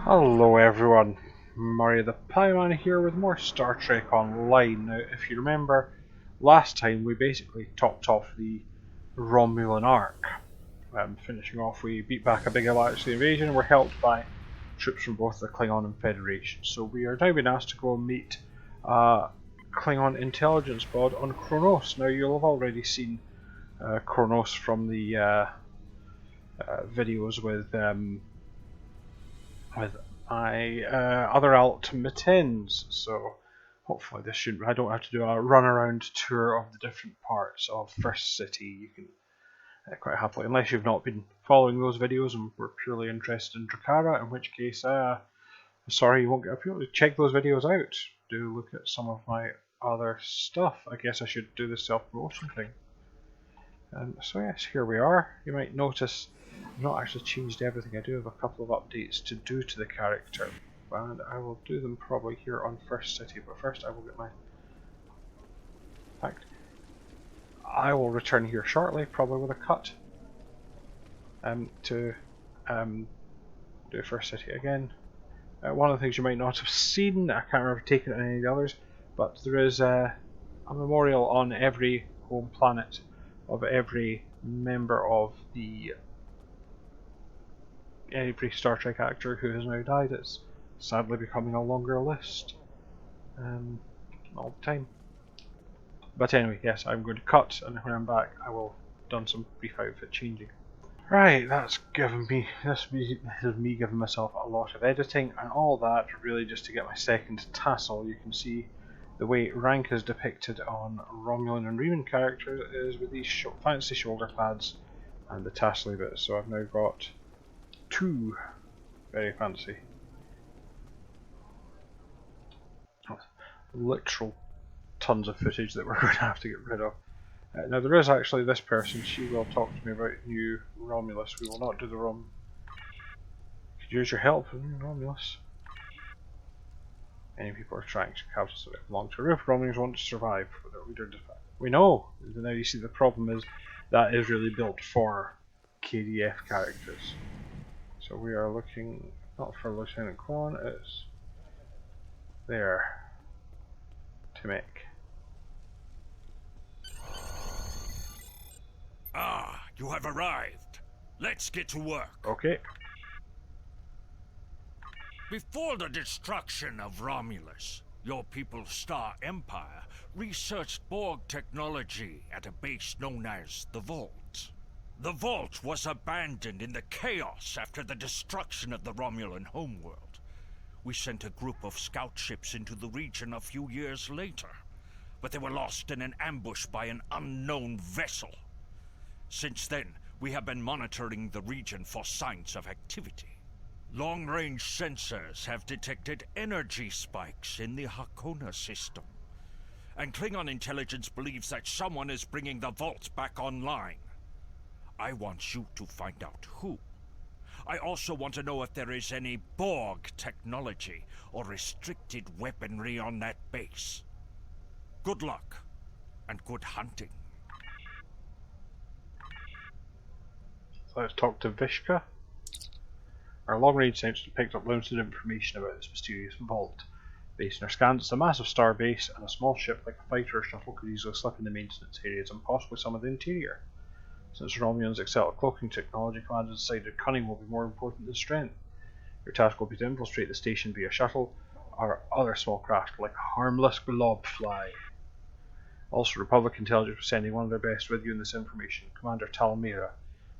Hello everyone, Murray the Pieman here with more Star Trek Online. Now if you remember, last time we basically topped off the Romulan arc. Finishing off, we beat back a big alliance to the invasion and were helped by troops from both the Klingon and Federation. So we are now being asked to go and meet Klingon intelligence pod on Kronos. Now you'll have already seen Kronos from the videos with my other ultimatines, so hopefully this shouldn't. I don't have to do a run around tour of the different parts of First City. You can quite happily, unless you've not been following those videos and were purely interested in Drakhara, in which case, sorry you won't get a feel. Check those videos out. Do look at some of my other stuff. I guess I should do the self-promotion thing. So yes, here we are. You might notice I've not actually changed everything. I do have a couple of updates to do to the character, and I will do them probably here on First City, but first I will get my... In fact, I will return here shortly, probably with a cut, to do First City again. One of the things you might not have seen, I can't remember taking it in any of the others, but there is a memorial on every home planet of every member of every Star Trek actor who has now died. It's sadly becoming a longer list all the time. But anyway, yes, I'm going to cut, and when I'm back I will have done some brief outfit changing. Right, that's given me, this is me giving myself a lot of editing and all that, really just to get my second tassel. You can see the way rank is depicted on Romulan and Reman characters is with these fancy shoulder pads and the tassely bit. So I've now got two very fancy, literal tons of footage that we're going to have to get rid of. Now there is actually this person, she will talk to me about new Romulus. We will not do the Could use your help with new Romulus. Many people are trying to capture so they belong to a roof. Romulans want to survive. We know. Now you see the problem is that is really built for KDF characters. So we are looking not for Lieutenant Quan, it's there to make. Ah, you have arrived. Let's get to work. Okay. Before the destruction of Romulus, your people's star empire researched Borg technology at a base known as the Vault. The Vault was abandoned in the chaos after the destruction of the Romulan homeworld. We sent a group of scout ships into the region a few years later, but they were lost in an ambush by an unknown vessel. Since then, we have been monitoring the region for signs of activity. Long-range sensors have detected energy spikes in the Hakona system. And Klingon intelligence believes that someone is bringing the Vault back online. I want you to find out who. I also want to know if there is any Borg technology or restricted weaponry on that base. Good luck, and good hunting. Let's talk to Vishka. Our long-range sensor picked up limited information about this mysterious vault. Based on our scans, it's a massive star base, and a small ship like a fighter or shuttle could easily slip in the maintenance areas and possibly some of the interior. Since Romulans excel at cloaking technology, Command has decided cunning will be more important than strength. Your task will be to infiltrate the station via shuttle or other small craft like a harmless globfly. Also, Republic Intelligence was sending one of their best with you in this information, Commander Talmira.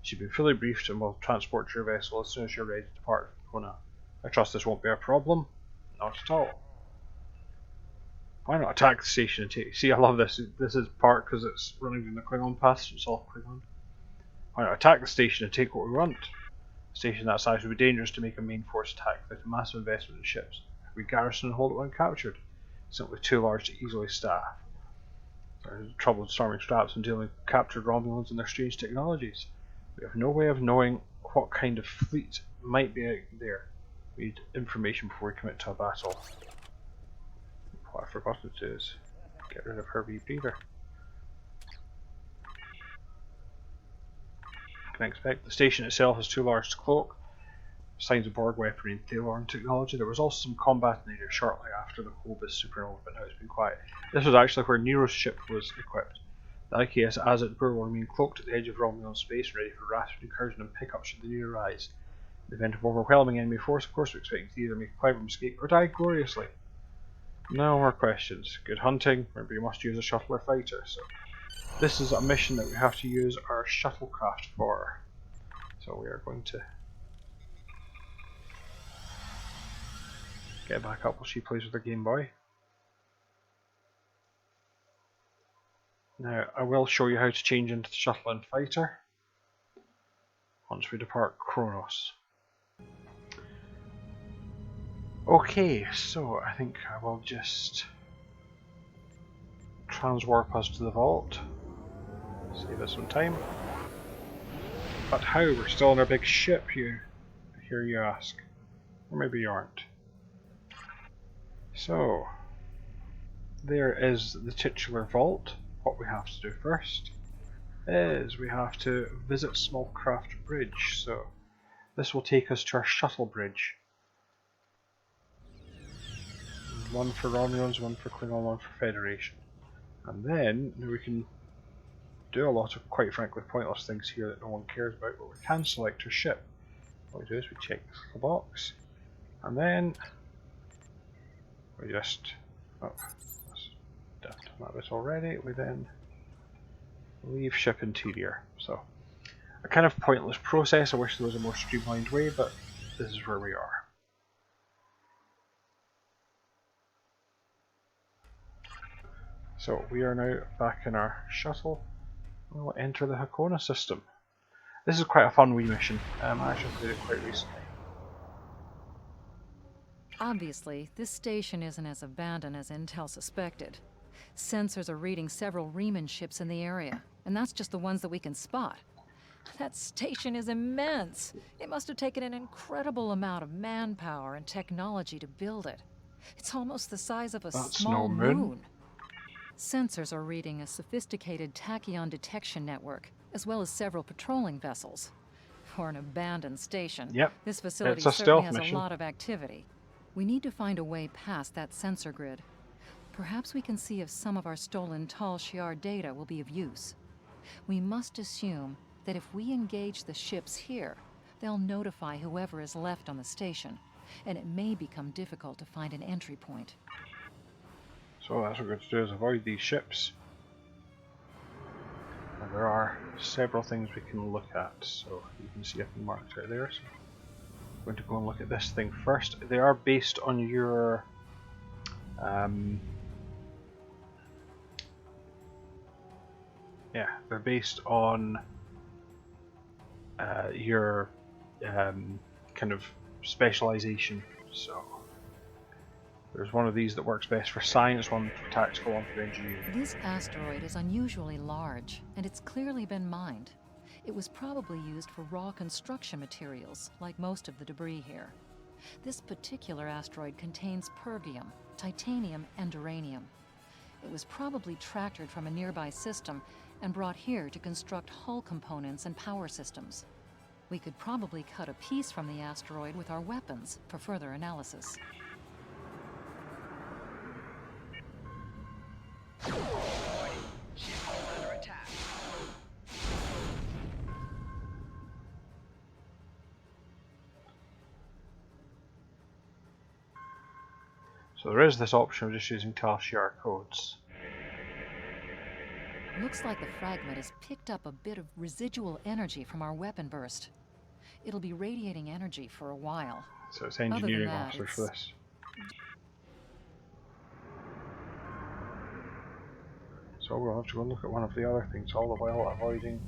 She's been fully briefed and will transport your vessel as soon as you're ready to depart from Kona. I trust this won't be a problem. Not at all. Why not attack the station and take... See, I love this. This is part because it's running in the Klingon path, so it's all Klingon. Why not attack the station and take what we want? A station that size would be dangerous to make a main force attack without a massive investment in ships. If we garrison and hold it when captured, it's simply too large to easily staff. There's trouble in storming straps and dealing with captured Romulans and their strange technologies. We have no way of knowing what kind of fleet might be out there. We need information before we commit to a battle. What I forgot to do is get rid of her wee breather. I can expect the station itself is too large to cloak. signs of Borg weaponry and Thalaron technology. There was also some combat in the area shortly after the Hobus supernova, but now it's been quiet. This was actually where Nero's ship was equipped. The IKS Azet will remain cloaked at the edge of Romulan space, ready for rapid incursion and pickup should the need arise. In the event of overwhelming enemy force, of course, we're expecting to either make a clever escape or die gloriously. No more questions. Good hunting, remember you must use a shuttle or fighter, so this is a mission that we have to use our shuttlecraft for. So we are going to get back up while she plays with her Game Boy. Now, I will show you how to change into the shuttle and fighter once we depart Kronos. Okay, so I think I will just transwarp us to the vault. Save us some time. But how? We're still in our big ship, here you ask. Or maybe you aren't. So, there is the titular vault. What we have to do first is we have to visit Smallcraft Bridge. So, this will take us to our shuttle bridge. One for Romulans, one for Klingon, one for Federation. And then we can do a lot of, quite frankly, pointless things here that no one cares about, but we can select our ship. What we do is we check this little box, and then we just, oh, I've done that bit already, we then leave ship interior. So, a kind of pointless process. I wish there was a more streamlined way, but this is where we are. So we are now back in our shuttle. We'll enter the Hakona system. This is quite a fun wee mission. I actually did it quite recently. Obviously, this station isn't as abandoned as Intel suspected. Sensors are reading several Riemann ships in the area, and that's just the ones that we can spot. That station is immense. It must have taken an incredible amount of manpower and technology to build it. It's almost the size of a small moon. Sensors are reading a sophisticated tachyon detection network, as well as several patrolling vessels. For an abandoned station, this facility certainly has a lot of activity. We need to find a way past that sensor grid. Perhaps we can see if some of our stolen Tal Shiar data will be of use. We must assume that if we engage the ships here, they'll notify whoever is left on the station, and it may become difficult to find an entry point. So that's what we're going to do, is avoid these ships. And there are several things we can look at, so you can see everything marked right there. So I'm going to go and look at this thing first. They are based on your yeah, they're based on your kind of specialization. So there's one of these that works best for science, one for tactical, one for engineering. This asteroid is unusually large, and it's clearly been mined. It was probably used for raw construction materials, like most of the debris here. This particular asteroid contains pergium, titanium, and uranium. It was probably tractored from a nearby system and brought here to construct hull components and power systems. We could probably cut a piece from the asteroid with our weapons for further analysis. So there is this option of just using Tal Shiar codes. Looks like the fragment has picked up a bit of residual energy from our weapon burst. It'll be radiating energy for a while. So it's engineering officers for this. So we'll have to go and look at one of the other things, all the while avoiding.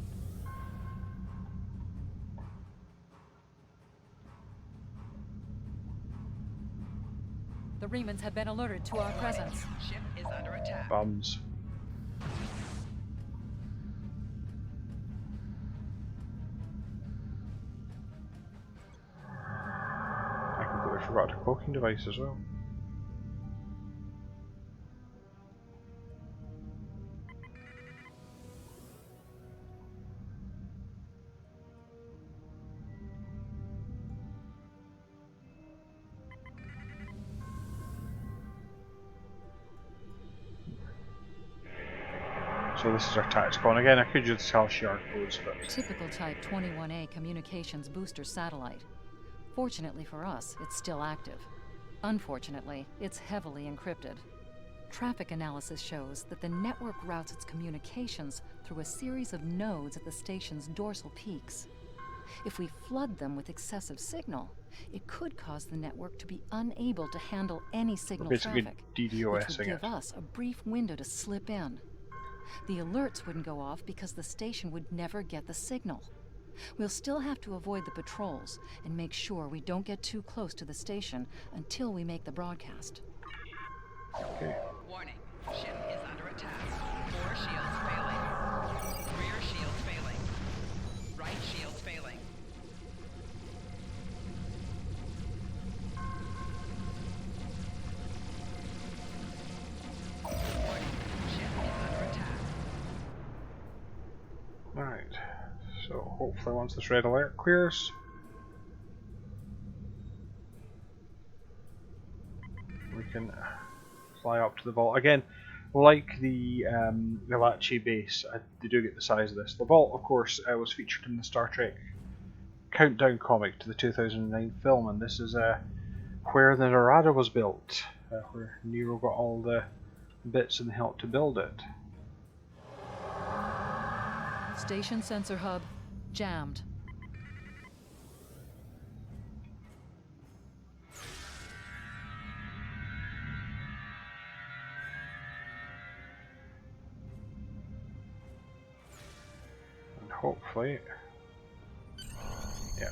The Riemanns have been alerted to our presence. Ship is under attack. Bums. I completely forgot a cloaking device as well. So this is our tactical, and again I could use the Thalaron codes, but Typical Type 21A communications booster satellite. Fortunately for us, it's still active. Unfortunately, it's heavily encrypted. Traffic analysis shows that the network routes its communications through a series of nodes at the station's dorsal peaks. If we flood them with excessive signal, it could cause the network to be unable to handle any we're signal basically traffic, which DDoSing would give it. us a brief window to slip in. The alerts wouldn't go off because the station would never get the signal. We'll still have to avoid the patrols and make sure we don't get too close to the station until we make the broadcast. Okay. Warning. Ship is under attack. 4 shields failing. Rear shields failing. Right shields failing. Warning. Ship is under attack. Alright. So hopefully once this red alert clears, we can fly up to the vault. Again, like the Lachi base, they do get the size of this. The vault, of course, was featured in the Star Trek Countdown comic to the 2009 film, and this is where the Narada was built, where Nero got all the bits and helped to build it. Station sensor hub jammed. And hopefully, yeah.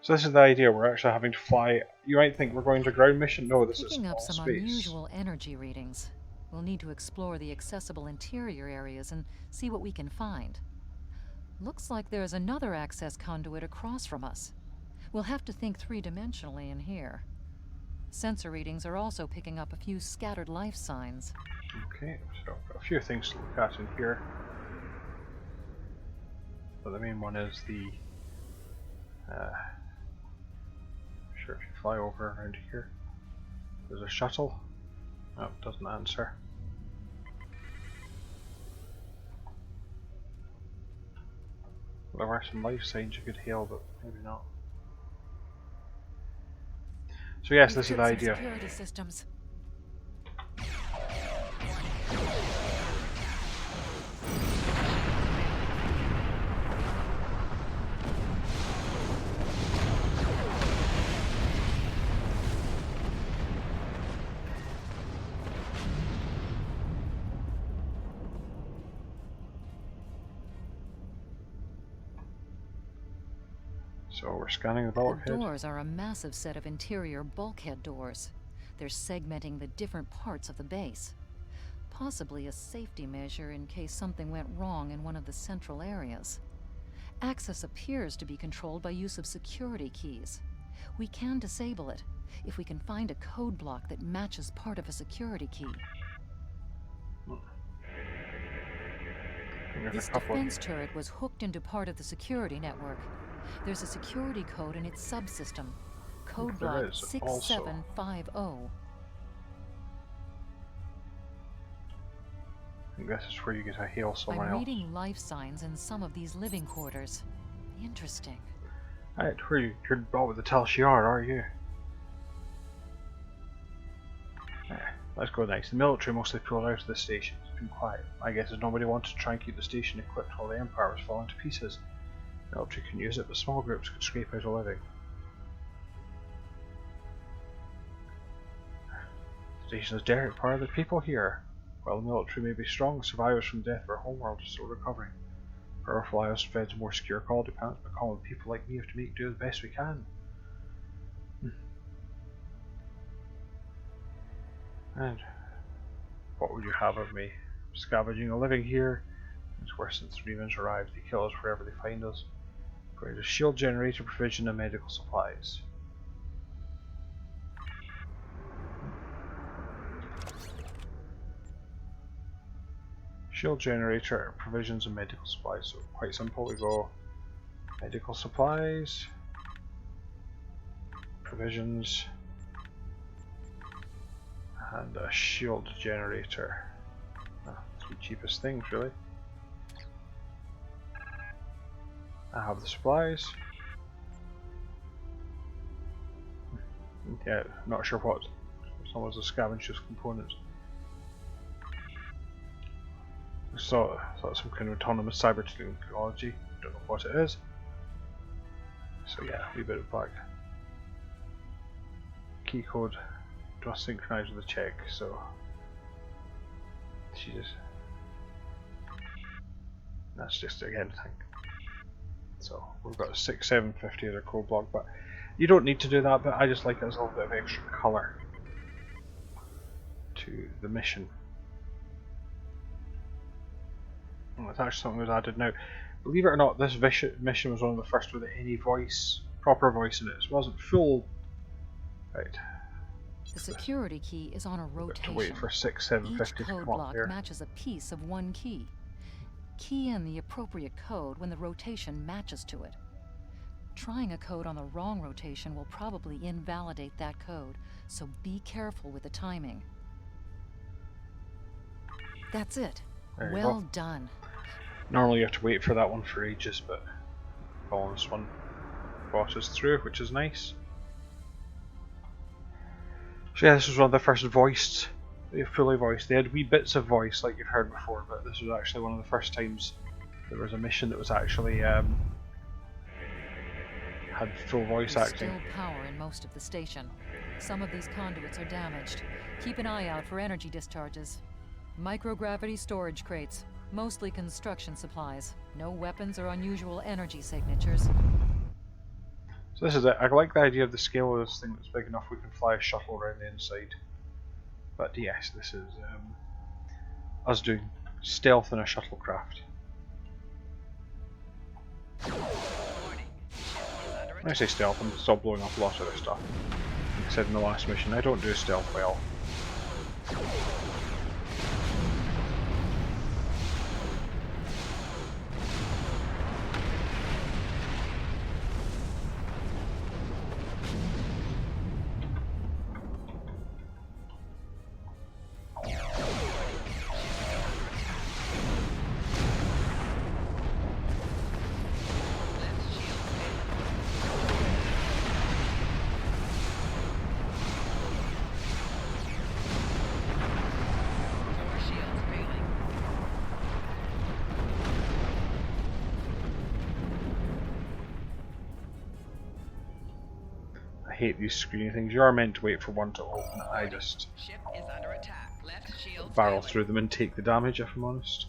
So this is the idea, we're actually having to fly. You might think we're going to ground mission. No, this is Picking up all some space. unusual energy readings. We'll need to explore the accessible interior areas and see what we can find. Looks like there's another access conduit across from us. We'll have to think three-dimensionally in here. Sensor readings are also picking up a few scattered life signs. Okay, so a few things to look at in here. But the main one is the sure, if you fly over around here, there's a shuttle. No, it doesn't answer. There were some life signs you could hail, but maybe not. So yes, this is the idea. Security systems. So we're scanning the The bulkhead. doors are a massive set of interior bulkhead doors. They're segmenting the different parts of the base. Possibly a safety measure in case something went wrong in one of the central areas. Access appears to be controlled by use of security keys. We can disable it if we can find a code block that matches part of a security key. There's This a couple of- defense turret was hooked into part of the security network. There's a security code in its subsystem. Code There block is, 6750. I think this is where you get to hail someone I'm else. reading life signs in some of these living quarters. Interesting. Right, where you're bought with the Thalaron, are you? Let's go next. The military mostly pulled out of the station. It's been quiet. I guess as nobody wanted to try and keep the station equipped while the Empire was falling to pieces. The military can use it, but small groups could scrape out a living. The station is derelict. Part of the people here. While the military may be strong, survivors from death of our homeworld are still recovering. Powerful IOS fed to more secure quality plans, but common people like me have to make do the best we can. And what would you have of me? Scavenging a living here. It's worse since the Remans arrived. They kill us wherever they find us. Provide a shield generator, provision, and medical supplies. Shield generator, provisions, and medical supplies. So quite simple. We go medical supplies, provisions, and a shield generator. Oh, it's the cheapest things, really. I have the supplies. Yeah, not sure what. Some of the scavengers components. So, some kind of autonomous cyber technology. Don't know what it is. So yeah, a wee bit of black. Key code. Do I synchronize with the check? So, Jesus. That's just again thing. So we've got a 6750 as our code block, but you don't need to do that. But I just like it as a little bit of extra colour to the mission. And that's actually something that was added now. Believe it or not, this mission was one of the first with any voice, proper voice in it. It wasn't full. Right. The security key is on a rotation. To wait for 6750 Each to code come up block here. matches a piece of one key. Key in the appropriate code when the rotation matches to it. Trying a code on the wrong rotation will probably invalidate that code, so be careful with the timing. That's it. There you Well go. done. Normally you have to wait for that one for ages, but following this one brought us through, which is nice. So yeah, this was one of the first voiced, fully voiced. They had wee bits of voice like you've heard before, but this was actually one of the first times there was a mission that was actually had full voice There's acting. still power in most of the station. Some of these conduits are damaged. Keep an eye out for energy discharges. Microgravity storage crates. Mostly construction supplies. No weapons or unusual energy signatures. So this is it. I like the idea of the scale of this thing that's big enough we can fly a shuttle around the inside. But yes, this is us doing stealth in a shuttlecraft. Warning. Ship is under When I attack. say stealth, I'm still blowing up a lot of other stuff. Like I said in the last mission, I don't do stealth well. Left shield failing. Core shields failing. I hate these screen things. You are meant to wait for one to open. I just Ship is under attack. Left shield barrel failing. through them and take the damage, if I'm honest.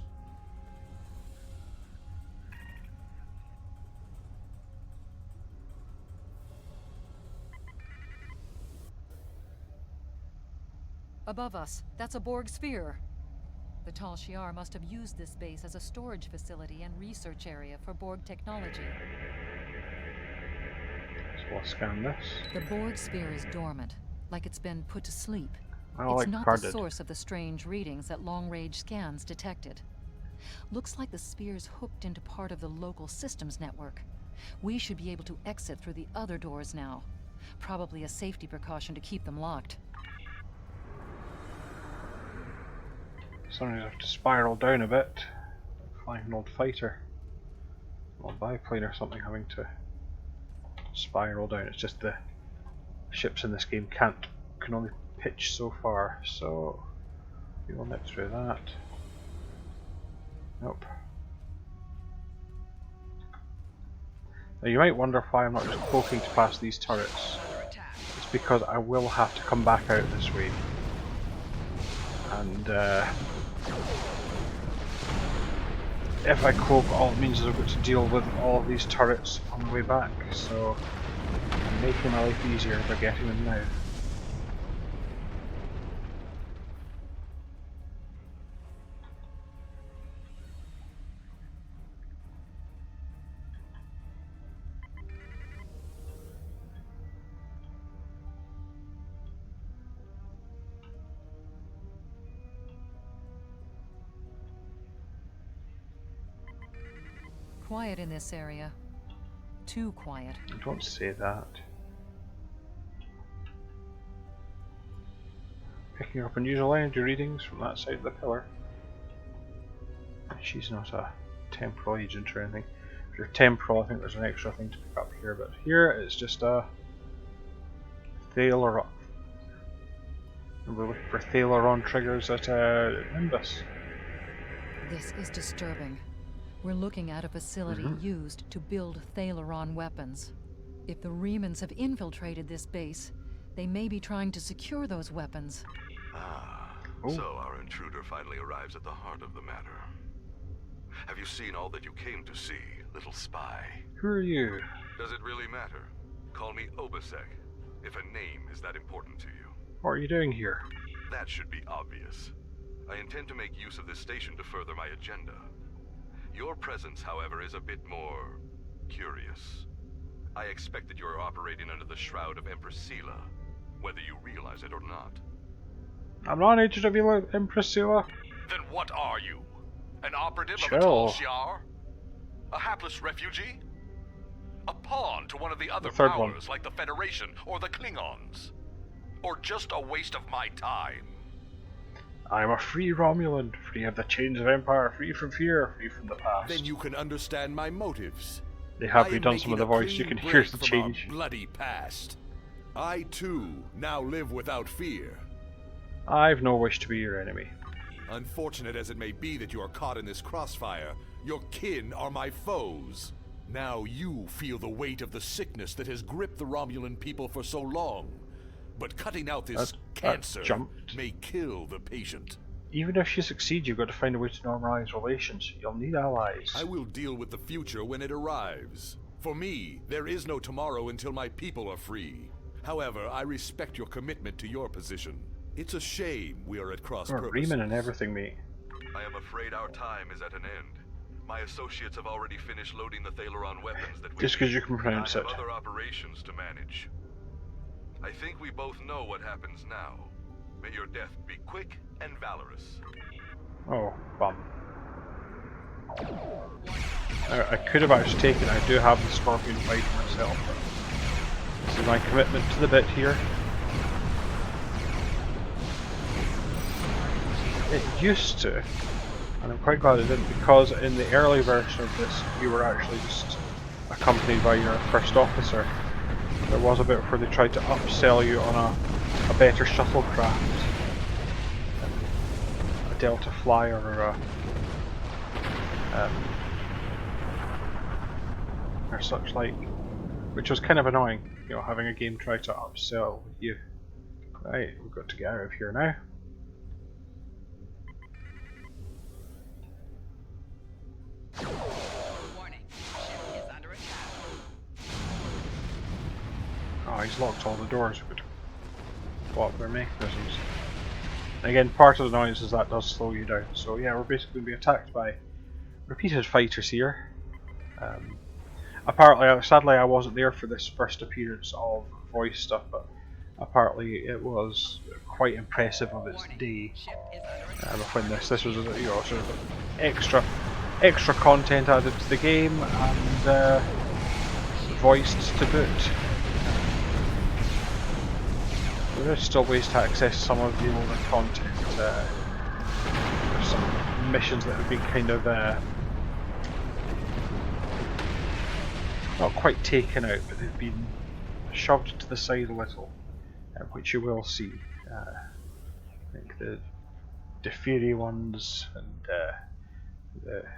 Above us, that's a Borg sphere. The Tal Shiar must have used this base as a storage facility and research area for Borg technology. So I'll scan this. The Borg sphere is dormant, like it's been put to sleep. Well, It's like not Picard the did. source of the strange readings that long-range scans detected. Looks like the sphere's hooked into part of the local systems network. We should be able to exit through the other doors now. Probably a safety precaution to keep them locked. Sometimes I have to spiral down a bit. Like an old fighter. An old biplane or something having to spiral down. It's just the ships in this game can only pitch so far, so we will nip through that. Nope. Now you might wonder why I'm not just cloaking to pass these turrets. Under attack. It's because I will have to come back out this way. And if I cloak, all it means is I've got to deal with all of these turrets on the way back, so I'm making my life easier by getting them now. Quiet in this area. Too quiet. Don't say that. Picking up unusual energy readings from that side of the pillar. she's not a temporal agent or anything. If you're temporal, I think there's an extra thing to pick up here, but here it's just a Thalaron. And we're looking for Thalaron triggers at Nimbus. This is disturbing. We're looking at a facility used to build Thalaron weapons. If the Remans have infiltrated this base, they may be trying to secure those weapons. So our intruder finally arrives at the heart of the matter. Have you seen all that you came to see, little spy? Who are you? Does it really matter? Call me Obasek, if a name is that important to you. What are you doing here? That should be obvious. I intend to make use of this station to further my agenda. Your presence, however, is a bit more curious. I expect that you are operating under the shroud of Empress Sela, whether you realize it or not. I'm not an agent of Empress Sela. Then what are you? An operative of Chill. a tall Shiar? A hapless refugee? A pawn to one of the other third powers one. like the Federation or the Klingons? Or just a waste of my time? I'm a free Romulan, free of the chains of Empire, free from fear, free from the past. Then you can understand my motives. They have I am redone some of the making a voice, you clean can hear break the from our change. bloody past. I too now live without fear. I've no wish to be your enemy. Unfortunate as it may be that you are caught in this crossfire, your kin are my foes. Now you feel the weight of the sickness that has gripped the Romulan people for so long. But cutting out this cancer jumped. may kill the patient. Even if you succeed, you've got to find a way to normalize relations. You'll need allies. I will deal with the future when it arrives. For me, there is no tomorrow until my people are free. However, I respect your commitment to your position. It's a shame we are at cross We're purposes. Reman and everything, mate. I am afraid our time is at an end. My associates have already finished loading the Thalaron weapons that we Just 'cause need, you can pronounce and I it. have other operations to manage. I think we both know what happens now. May your death be quick and valorous. Oh, bum. I could have actually taken it. I do have the Scorpion fight myself, but this is my commitment to the bit here. It used to, and I'm quite glad it didn't, because in the early version of this you were actually just accompanied by your first officer. There was a bit where they tried to upsell you on a better shuttlecraft, a Delta Flyer or such like, which was kind of annoying, you know, having a game try to upsell you. Right, we've got to get out of here now. Warning. Ship is under attack. Oh, he's locked all the doors. Good. What their mechanisms. Again, part of the noise is that does slow you down. So yeah, we're basically being attacked by repeated fighters here. Apparently, sadly, I wasn't there for this first appearance of voice stuff, but apparently it was quite impressive of its day. Ship is under attack. When this was, you know, sort of extra content added to the game and voiced to boot. There's still ways to access some of the older content. There's some missions that have been kind of not quite taken out, but they've been shoved to the side a little, which you will see. I think the Fury ones and the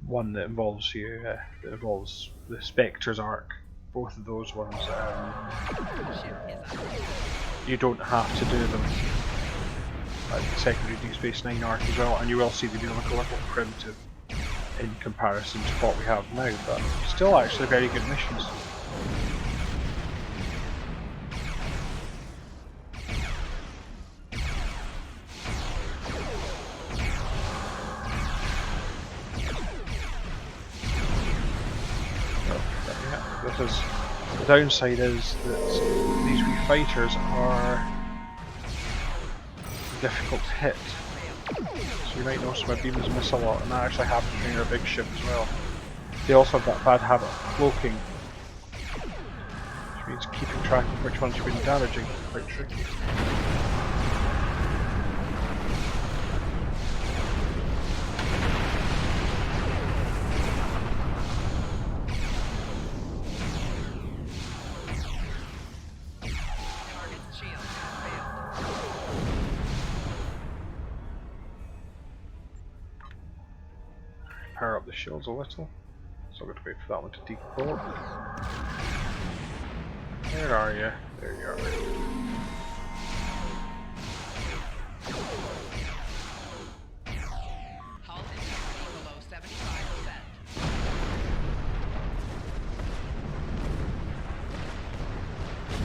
one that involves you, that involves the Spectre's arc. Both of those ones, Ship is under attack. you don't have to do them. Like the secondary Deep Space Nine arc as well, and you will see they do look a little primitive in comparison to what we have now, but still actually very good missions. The downside is that these wee fighters are difficult to hit. So you might notice my beams miss a lot, and that actually happens when you're a big ship as well. They also have that bad habit of cloaking, which means keeping track of which ones you've been damaging is quite tricky. shields a little. So I've got to wait for that one to decloak. Where are you? There you are. Hull integrity below 75%.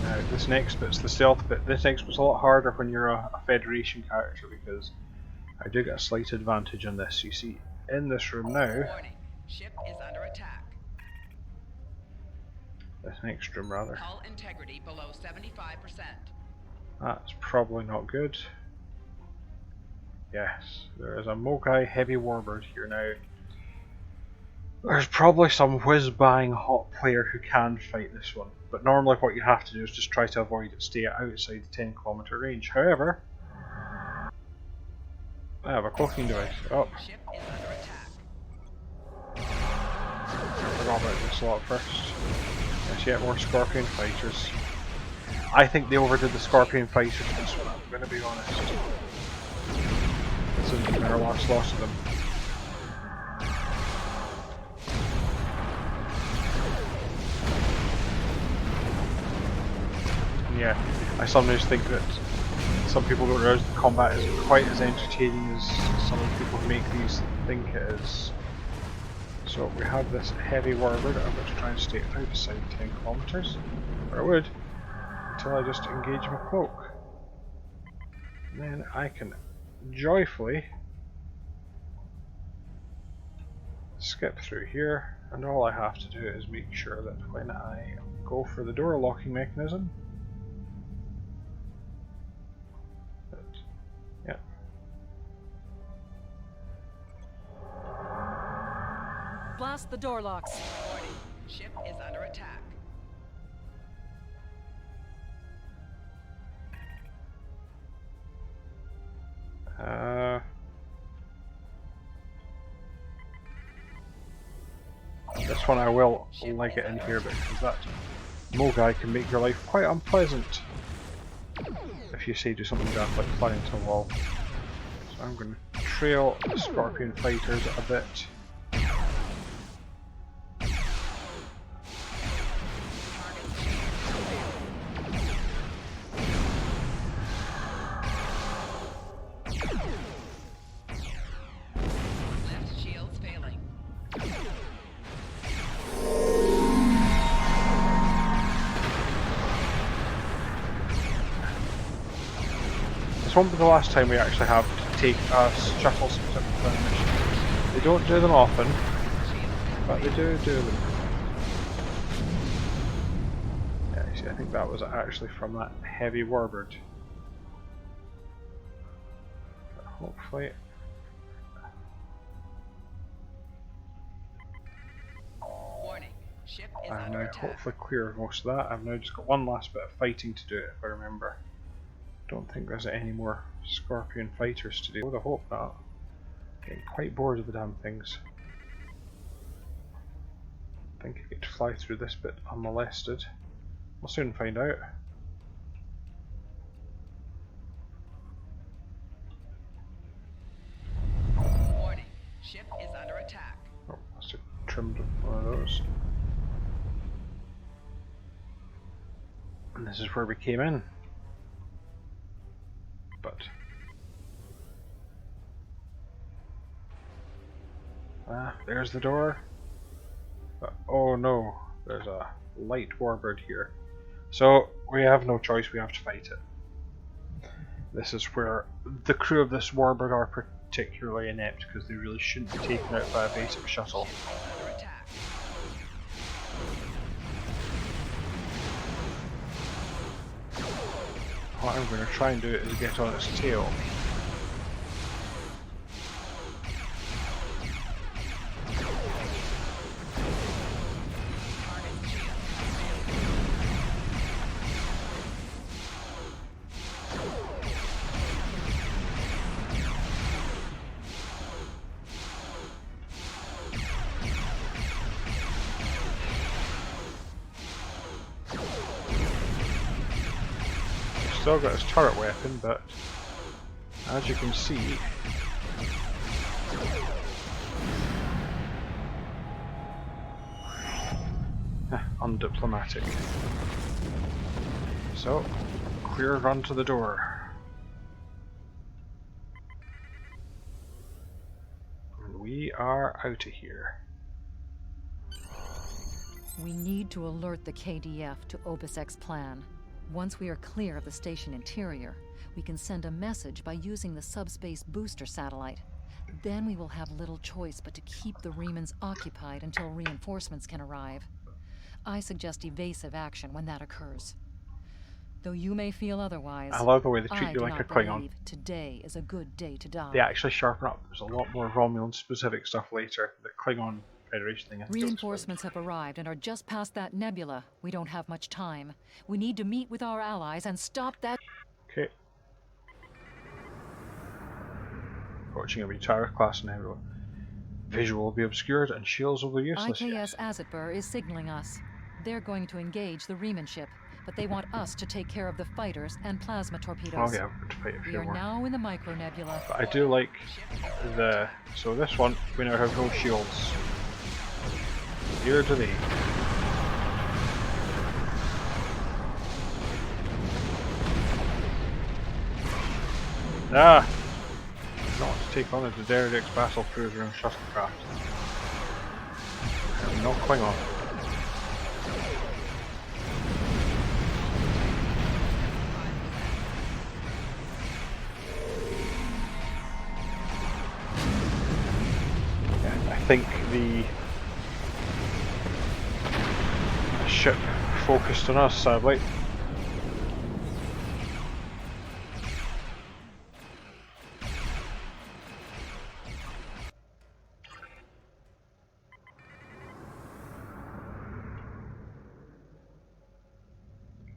Now this next bit's the stealth bit. This next bit's a lot harder when you're a Federation character because I do get a slight advantage on this. You see, in this room now, Warning. Ship is under attack. this next room rather, Hull integrity below 75%. that's probably not good. Yes, there is a Mogai heavy warbird here now. There's probably some whiz-bang hot player who can fight this one, but normally what you have to do is just try to avoid it, stay outside the 10-kilometer range. However, I have a cloaking device. Oh, Ship is under attack. I forgot about this lot first. Yes, yet more Scorpion fighters. I think they overdid the Scorpion fighters in this one, I'm going to be honest. This isn't our last loss of them. Yeah, I sometimes think that some people don't realize the combat isn't quite as entertaining as some of the people who make these think it is. So we have this heavy warbird. I'm going to try and stay outside 10 kilometers, or I would, until I just engage my cloak. And then I can joyfully skip through here, and all I have to do is make sure that when I go for the door locking mechanism, yeah. Blast the door locks. Warning. Ship is under attack. This one I will like it in here because that Mogai can make your life quite unpleasant if you say do something daft like fly into a wall. So I'm going to trail the Scorpion fighters a bit. Left shields failing. This won't be the last time we actually have to take a shuttle specific for a mission. They don't do them often, but they do them. Yeah, you see, I think that was actually from that heavy warbird. But hopefully. Warning. Ship is I've under now attack. hopefully cleared most of that. I've now just got one last bit of fighting to do, if I remember. Don't think there's any more Scorpion fighters to do. I would have hoped not. Getting quite bored of the damn things. I think I get to fly through this bit unmolested. We'll soon find out. Warning. Ship is under attack. Oh, must have trimmed one of those. And this is where we came in. But there's the door. But, oh no, there's a light warbird here. So we have no choice, we have to fight it. This is where the crew of this warbird are particularly inept because they really shouldn't be taken out by a basic shuttle. Ship is under attack. What I'm going to try and do is get on its tail. Still got his turret weapon, but as you can see, Undiplomatic. So, clear, run to the door. And we are out of here. We need to alert the KDF to Obusek's plan. Once we are clear of the station interior, we can send a message by using the subspace booster satellite. Then we will have little choice but to keep the Remans occupied until reinforcements can arrive. I suggest evasive action when that occurs. Though you may feel otherwise, I love the way they treat I you do like a not Klingon. believe today is a good day to die. They actually sharpen up. There's a lot more Romulan specific stuff later. The Klingon Federation thing. Reinforcements have arrived and are just past that nebula. We don't have much time. We need to meet with our allies and stop that. Okay. Approaching a Drakhara class and everyone. Visual will be obscured and shields will be useless. IKS Azatbur is signaling us. They're going to engage the Reman ship, but they want us to take care of the fighters and plasma torpedoes. Oh yeah, we're going to fight a We few are more. now in the micronebula. But I do like the... So this one, we now have no shields. Neither do they. Ah! Not to take on the derelict battle cruiser and shuttlecraft. And not Klingon. Yeah, I think the ship focused on us, sadly.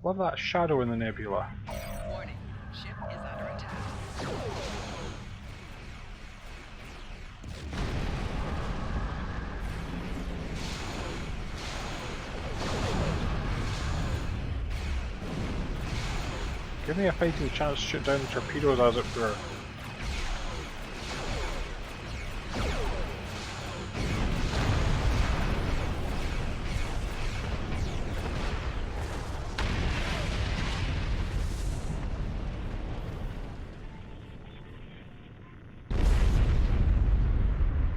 What that shadow in the nebula? Warning. Ship is under attack. Give me a fighting chance to shoot down the torpedoes as it were.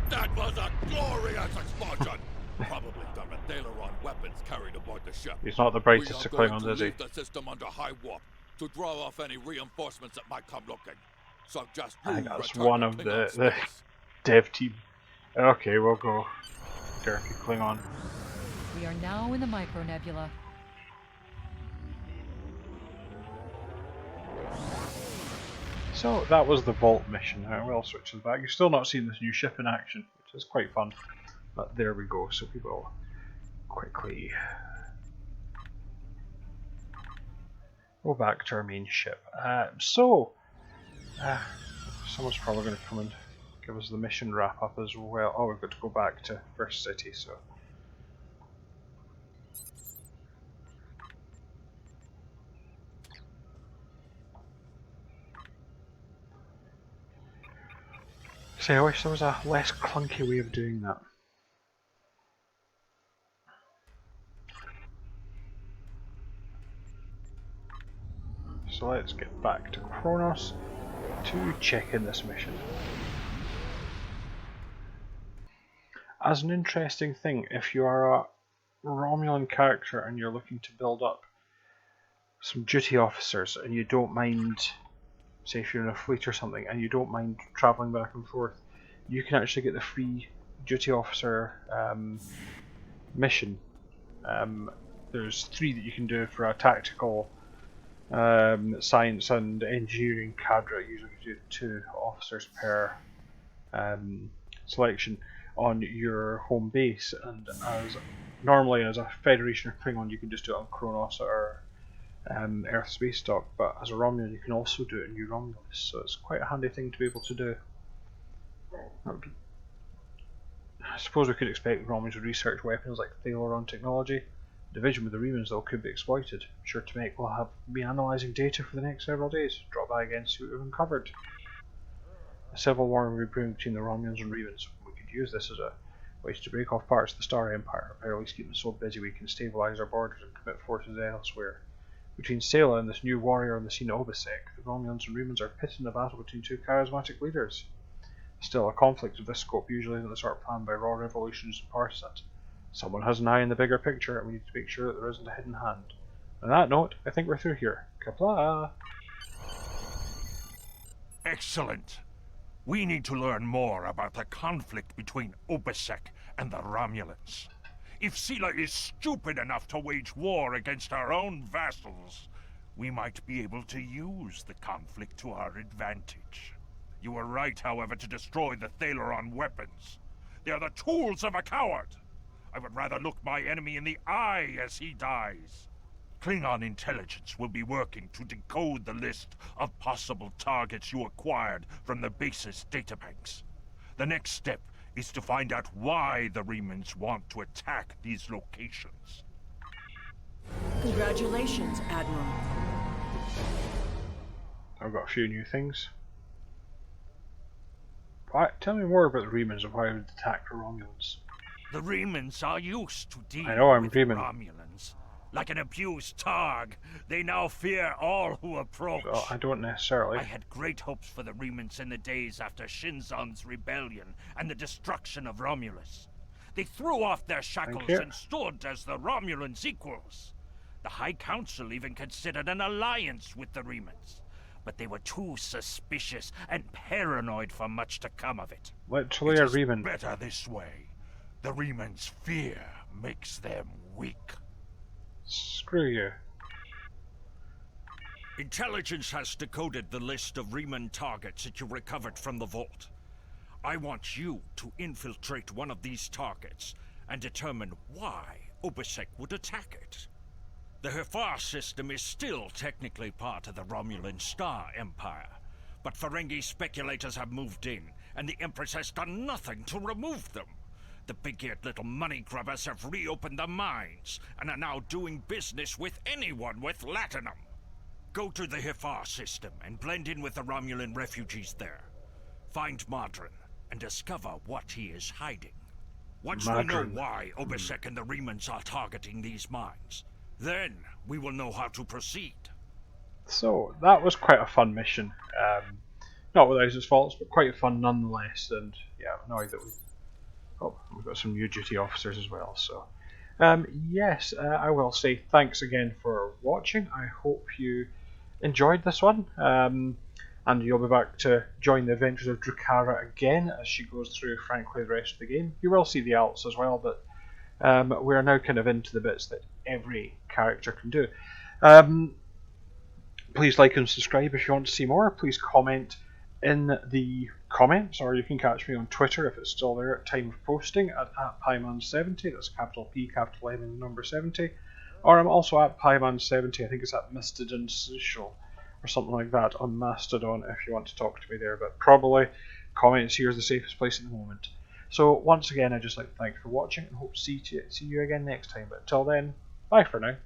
That was a glorious explosion! Probably the Thalaron weapons carried aboard the ship. He's not the We brightest are to going Klingons, to is he? leave the system under high warp to draw off any reinforcements that might come looking. So just I you think that's return one to of Klingon the space. dev team. Okay, we'll go. Dirty Klingon. We are now in the micronebula. So that was the Vault mission. We'll switch this back. You've still not seen this new ship in action, which is quite fun. But there we go. So we will quickly go back to our main ship. Someone's probably going to come and give us the mission wrap up as well. Oh, we've got to go back to First City, so. See, I wish there was a less clunky way of doing that. So let's get back to Kronos to check in this mission. As an interesting thing, if you are a Romulan character and you're looking to build up some duty officers and you don't mind, say if you're in a fleet or something, and you don't mind travelling back and forth, you can actually get the free duty officer mission. There's 3 that you can do for a tactical, science and engineering cadre. Usually you do 2 officers per selection on your home base, and as normally as a Federation or Klingon you can just do it on Kronos or Earth space dock, but as a Romulan you can also do it in New Romulus, so it's quite a handy thing to be able to do. I suppose we could expect Romulans to research weapons like Thalaron technology. Division with the Remans though could be exploited. Sure to make we'll be analysing data for the next several days. Drop by again, see what we've uncovered. A civil war will be brewing between the Romulans and Remans. We could use this as a Ways to break off parts of the Star Empire, or at least keep them so busy we can stabilize our borders and commit forces elsewhere. Between Sailor and this new warrior on the scene at Obisek, the Romulans and Remans are pitted in a battle between two charismatic leaders. Still, a conflict of this scope usually isn't the sort planned by raw revolutions and partisans. Someone has an eye in the bigger picture, and we need to make sure that there isn't a hidden hand. On that note, I think we're through here. Kapla! Excellent. We need to learn more about the conflict between Obisek and the Romulans. If Sela is stupid enough to wage war against our own vassals, we might be able to use the conflict to our advantage. You were right, however, to destroy the Thalaron weapons. They are the tools of a coward. I would rather look my enemy in the eye as he dies. Klingon intelligence will be working to decode the list of possible targets you acquired from the base's databanks. The next step is to find out why the Remans want to attack these locations. Congratulations, Admiral. I've got a few new things. Tell me more about the Remans and why they would attack the Romulans. The Remans are used to dealing I know I'm with Reman. Romulans. Like an abused targ, they now fear all who approach. Well, I don't necessarily. I had great hopes for the Remans in the days after Shinzon's rebellion and the destruction of Romulus. They threw off their shackles you. and stood as the Romulans' equals. The High Council even considered an alliance with the Remans, but they were too suspicious and paranoid for much to come of it. Literally a It is Reman. better this way. The Remans' fear makes them weak. Screw you. Intelligence has decoded the list of Reman targets that you recovered from the vault. I want you to infiltrate one of these targets and determine why Obisek would attack it. The Hifar system is still technically part of the Romulan Star Empire, but Ferengi speculators have moved in, and the Empress has done nothing to remove them. The big-eared little money grubbers have reopened the mines, and are now doing business with anyone with latinum. Go to the Hifar system and blend in with the Romulan refugees there. Find Madron and discover what he is hiding. Once we know Madron. why Obisek and the Remans are targeting these mines, then we will know how to proceed. So, that was quite a fun mission. Not without its faults, but quite fun nonetheless. And yeah, I'm annoyed that we've got some new duty officers as well. So, yes, I will say thanks again for watching. I hope you enjoyed this one. And you'll be back to join the adventures of Drakhara again as she goes through, frankly, the rest of the game. You will see the alts as well, but we're now kind of into the bits that every character can do. Please like and subscribe if you want to see more. Please comment in the comments, or you can catch me on Twitter if it's still there at time of posting at Pyman70. That's capital P, capital M, and the number 70. Or I'm also at Pyman70. I think it's at Mastodon Social or something like that on Mastodon if you want to talk to me there. But probably comments here is the safest place at the moment. So once again, I'd just like to thank you for watching and hope to see you again next time. But until then, bye for now.